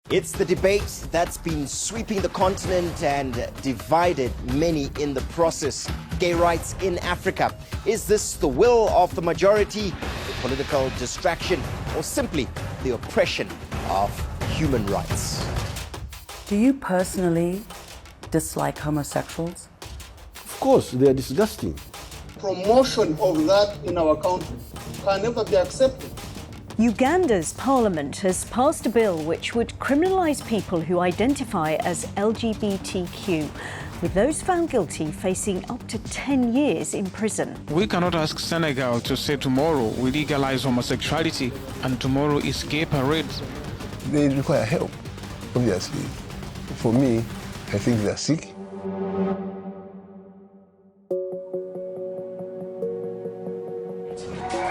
It's the debate that's been sweeping the continent and divided many in the process. Gay rights in Africa. Is this the will of the majority, the political distraction, or simply the oppression of human rights? Do you personally dislike homosexuals? Of course, they are disgusting. Promotion of that in our country can never be accepted. Uganda's parliament has passed a bill which would criminalise people who identify as LGBTQ, with those found guilty facing up to 10 years in prison. We cannot ask Senegal to say tomorrow we legalize homosexuality and tomorrow is gay parade. They require help, obviously. For me, I think they are sick.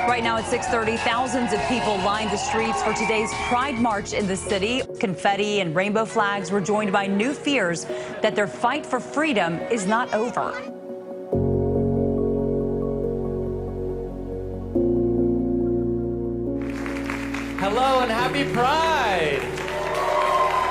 Right now at 6:30, thousands of people lined the streets for today's Pride March in the city. Confetti and rainbow flags were joined by new fears that their fight for freedom is not over. Hello and happy Pride!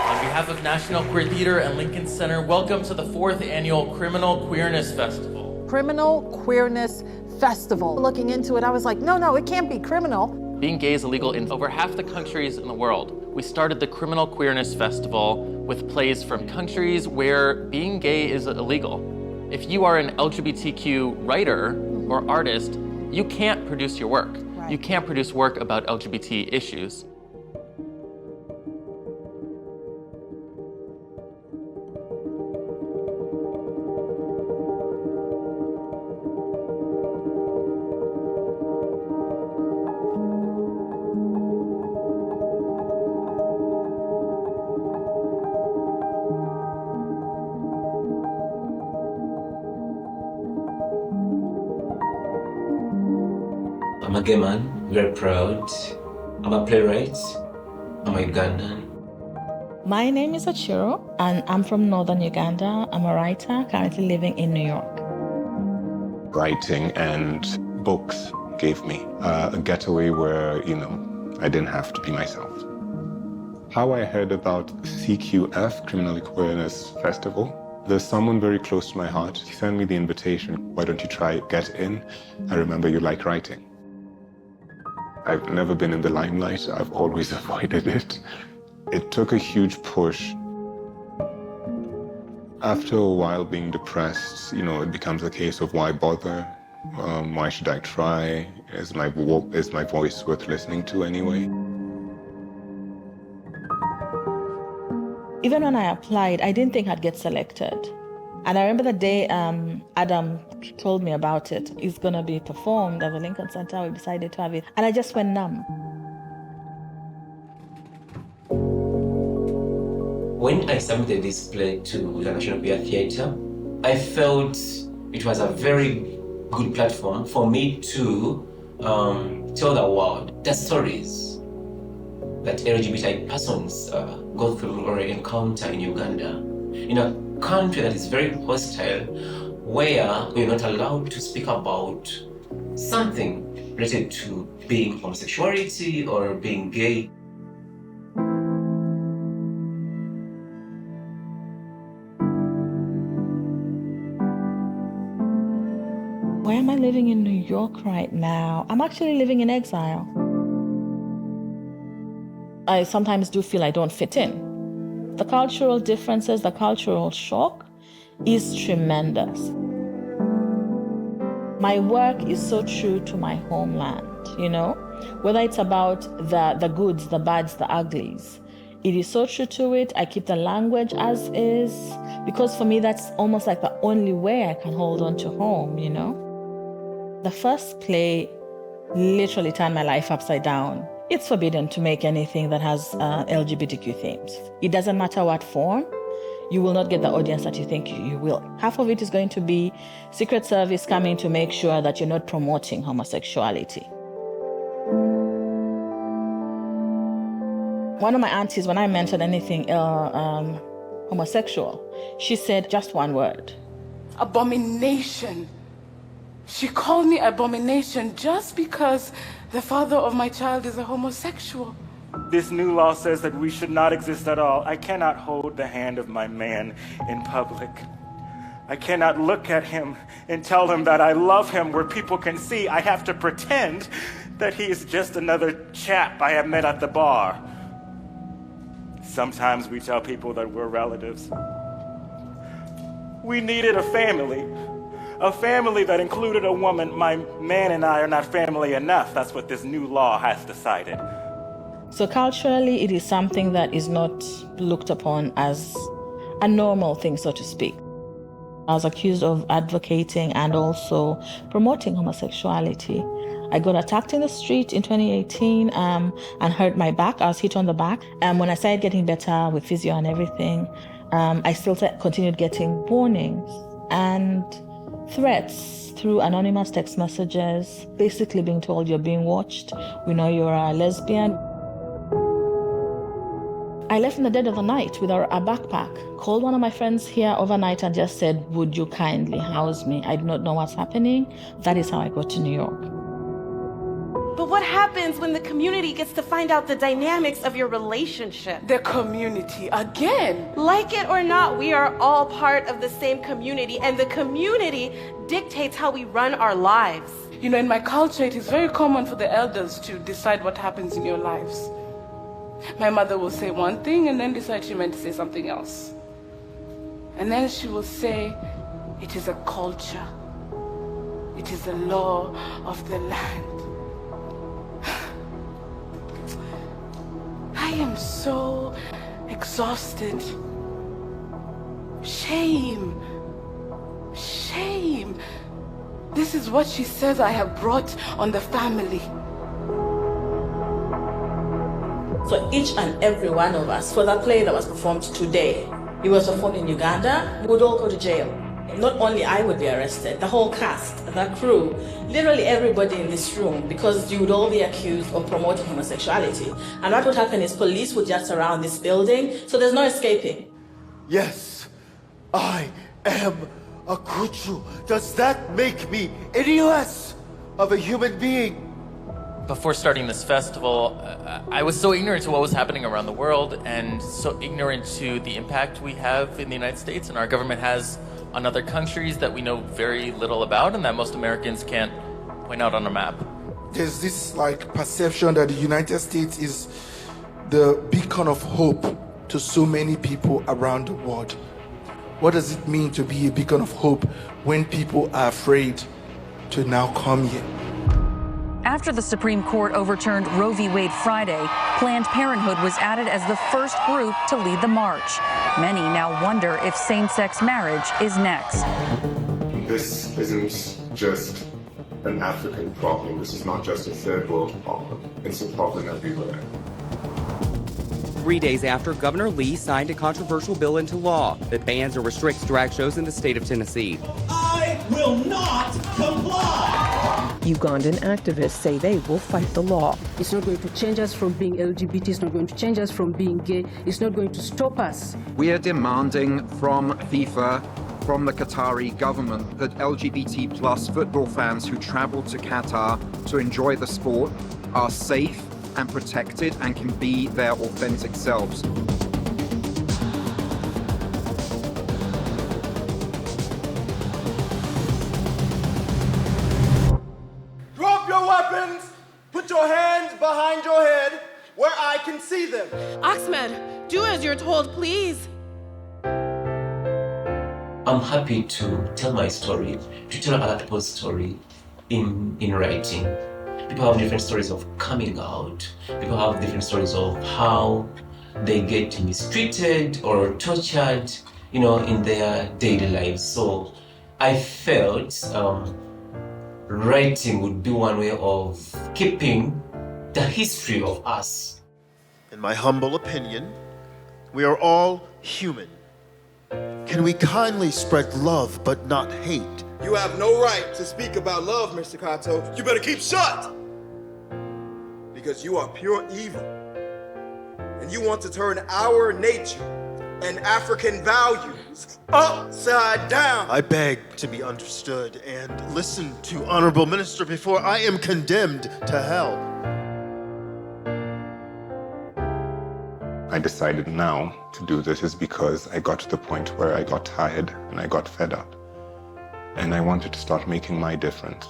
On behalf of National Queer Theatre and Lincoln Center, welcome to the 4th annual Criminal Queerness Festival. Criminal Queerness Festival. Looking into it, I was like, no, it can't be criminal. Being gay is illegal in over half the countries in the world. We started the Criminal Queerness Festival with plays from countries where being gay is illegal. If you are an LGBTQ writer or artist, you can't produce your work. Right. You can't produce work about LGBT issues. I'm a gay man, very proud. I'm a playwright. I'm a Ugandan. My name is Achiro, and I'm from northern Uganda. I'm a writer, currently living in New York. Writing and books gave me a getaway where, I didn't have to be myself. How I heard about CQF, Criminal Queerness Festival, there's someone very close to my heart. He sent me the invitation. Why don't you try get in? I remember you like writing. I've never been in the limelight. I've always avoided it. It took a huge push. After a while being depressed, it becomes a case of why bother? Why should I try? Is my voice worth listening to anyway? Even when I applied, I didn't think I'd get selected. And I remember the day Adam told me about it. It's going to be performed at the Lincoln Center. We decided to have it. And I just went numb. When I submitted this play to the National Queer Theatre, I felt it was a very good platform for me to tell the world the stories that LGBTI persons go through or encounter in Uganda. In a country that is very hostile, where we're not allowed to speak about something related to being homosexuality or being gay. Why am I living in New York right now? I'm actually living in exile. I sometimes do feel I don't fit in. The cultural differences, the cultural shock is tremendous. My work is so true to my homeland, whether it's about the goods, the bads, the uglies. It is so true to it. I keep the language as is, because for me, that's almost like the only way I can hold on to home, The first play literally turned my life upside down. It's forbidden to make anything that has LGBTQ themes. It doesn't matter what form, you will not get the audience that you think you will. Half of it is going to be Secret Service coming to make sure that you're not promoting homosexuality. One of my aunties, when I mentioned anything homosexual, she said just one word. Abomination. She called me abomination just because the father of my child is a homosexual. This new law says that we should not exist at all. I cannot hold the hand of my man in public. I cannot look at him and tell him that I love him where people can see. I have to pretend that he is just another chap I have met at the bar. Sometimes we tell people that we're relatives. We needed a family that included a woman. My man and I are not family enough. That's what this new law has decided. So culturally, it is something that is not looked upon as a normal thing, so to speak. I was accused of advocating and also promoting homosexuality. I got attacked in the street in 2018 and hurt my back. I was hit on the back. And when I started getting better with physio and everything, I still continued getting warnings and threats through anonymous text messages, basically being told you're being watched, we know you're a lesbian. I left in the dead of the night with a backpack, called one of my friends here overnight and just said, would you kindly house me? I do not know what's happening. That is how I got to New York. But what happens when the community gets to find out the dynamics of your relationship? The community, again. Like it or not, we are all part of the same community, and the community dictates how we run our lives. You know, in my culture, it is very common for the elders to decide what happens in your lives. My mother will say one thing and then decide she meant to say something else. And then she will say, it is a culture. It is the law of the land. I am so exhausted. Shame. Shame. This is what she says I have brought on the family. So each and every one of us, for that play that was performed today, it was performed in Uganda, we would all go to jail. Not only I would be arrested, the whole cast, the crew, literally everybody in this room, because you would all be accused of promoting homosexuality. And what would happen is police would just surround this building, so there's no escaping. Yes, I am a Kuchu. Does that make me any less of a human being? Before starting this festival, I was so ignorant to what was happening around the world and so ignorant to the impact we have in the United States and our government has on other countries that we know very little about and that most Americans can't point out on a map. There's this perception that the United States is the beacon of hope to so many people around the world. What does it mean to be a beacon of hope when people are afraid to now come here? After the Supreme Court overturned Roe v. Wade Friday, Planned Parenthood was added as the first group to lead the march. Many now wonder if same-sex marriage is next. This isn't just an African problem. This is not just a third world problem. It's a problem everywhere. 3 days after Governor Lee signed a controversial bill into law that bans or restricts drag shows in the state of Tennessee. I will not comply! Ugandan activists say they will fight the law. It's not going to change us from being LGBT, it's not going to change us from being gay, it's not going to stop us. We are demanding from FIFA, from the Qatari government, that LGBT plus football fans who travel to Qatar to enjoy the sport are safe and protected and can be their authentic selves. Drop your weapons! Put your hands behind your head where I can see them. Ahmed, do as you're told, please. I'm happy to tell my story, to tell other people's story in writing. People have different stories of coming out. People have different stories of how they get mistreated or tortured, in their daily lives. So I felt writing would be one way of keeping the history of us. In my humble opinion, we are all human. Can we kindly spread love but not hate? You have no right to speak about love, Mr. Kato. You better keep shut! Because you are pure evil. And you want to turn our nature and African values upside down. I beg to be understood and listen to Honorable Minister before I am condemned to hell. I decided now to do this is because I got to the point where I got tired and I got fed up. And I wanted to start making my difference.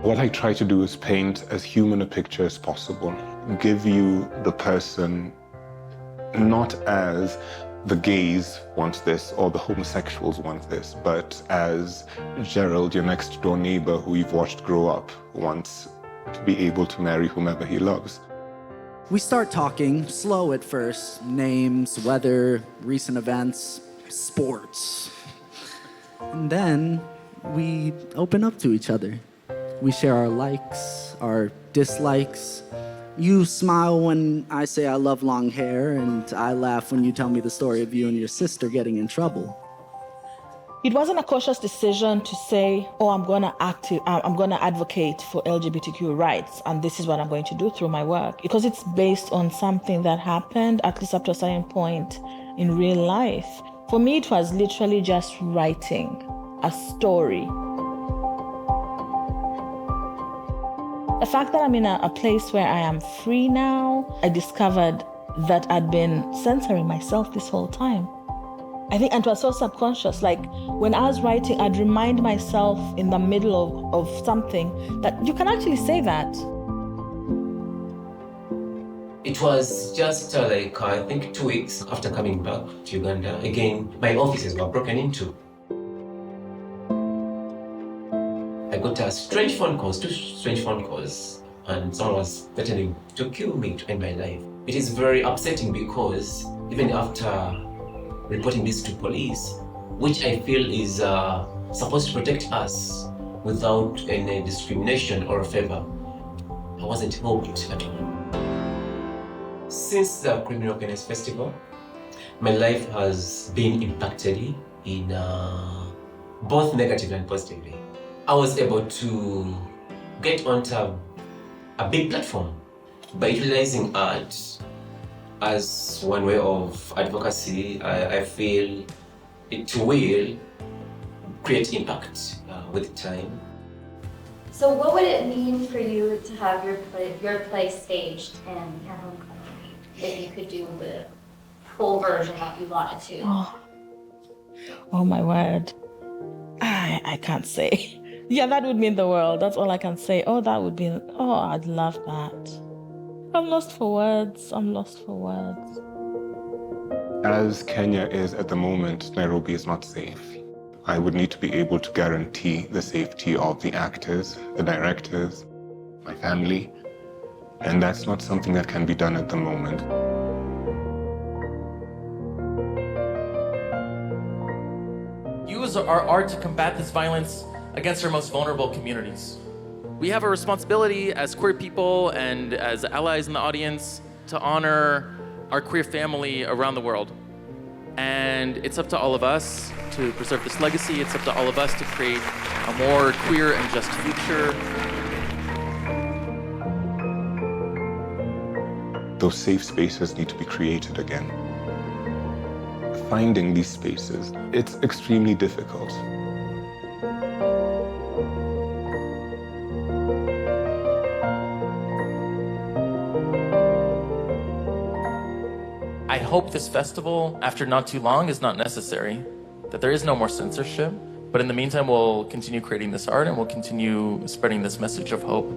What I try to do is paint as human a picture as possible. Give you the person not as the gays want this or the homosexuals want this, but as Gerald, your next door neighbor who you've watched grow up, wants to be able to marry whomever he loves. We start talking, slow at first, names, weather, recent events, sports. And then we open up to each other. We share our likes, our dislikes. You smile when I say I love long hair, and I laugh when you tell me the story of you and your sister getting in trouble. It wasn't a cautious decision to say, oh, I'm going to advocate for LGBTQ rights, and this is what I'm going to do through my work. Because it's based on something that happened, at least up to a certain point in real life. For me, it was literally just writing a story. The fact that I'm in a place where I am free now, I discovered that I'd been censoring myself this whole time. I think, and it was so subconscious, like when I was writing, I'd remind myself in the middle of something that you can actually say that. It was just I think 2 weeks after coming back to Uganda. Again, my offices were broken into. I got two strange phone calls, and someone was threatening to kill me, to end my life. It is very upsetting because even after reporting this to police, which I feel is supposed to protect us without any discrimination or favor, I wasn't helped at all. Since the Criminal Queerness Festival, my life has been impacted in both negatively and positively. I was able to get onto a big platform by utilizing art as one way of advocacy. I feel it will create impact with time. So what would it mean for you to have your play staged in your home country if you could do the full version that you wanted to? Oh my word. I can't say. Yeah, that would mean the world. That's all I can say. I'd love that. I'm lost for words. As Kenya is at the moment, Nairobi is not safe. I would need to be able to guarantee the safety of the actors, the directors, my family, and that's not something that can be done at the moment. Use our art to combat this violence against our most vulnerable communities. We have a responsibility as queer people and as allies in the audience to honor our queer family around the world. And it's up to all of us to preserve this legacy. It's up to all of us to create a more queer and just future. Those safe spaces need to be created again. Finding these spaces, it's extremely difficult. I hope this festival, after not too long, is not necessary, that there is no more censorship. But in the meantime, we'll continue creating this art and we'll continue spreading this message of hope.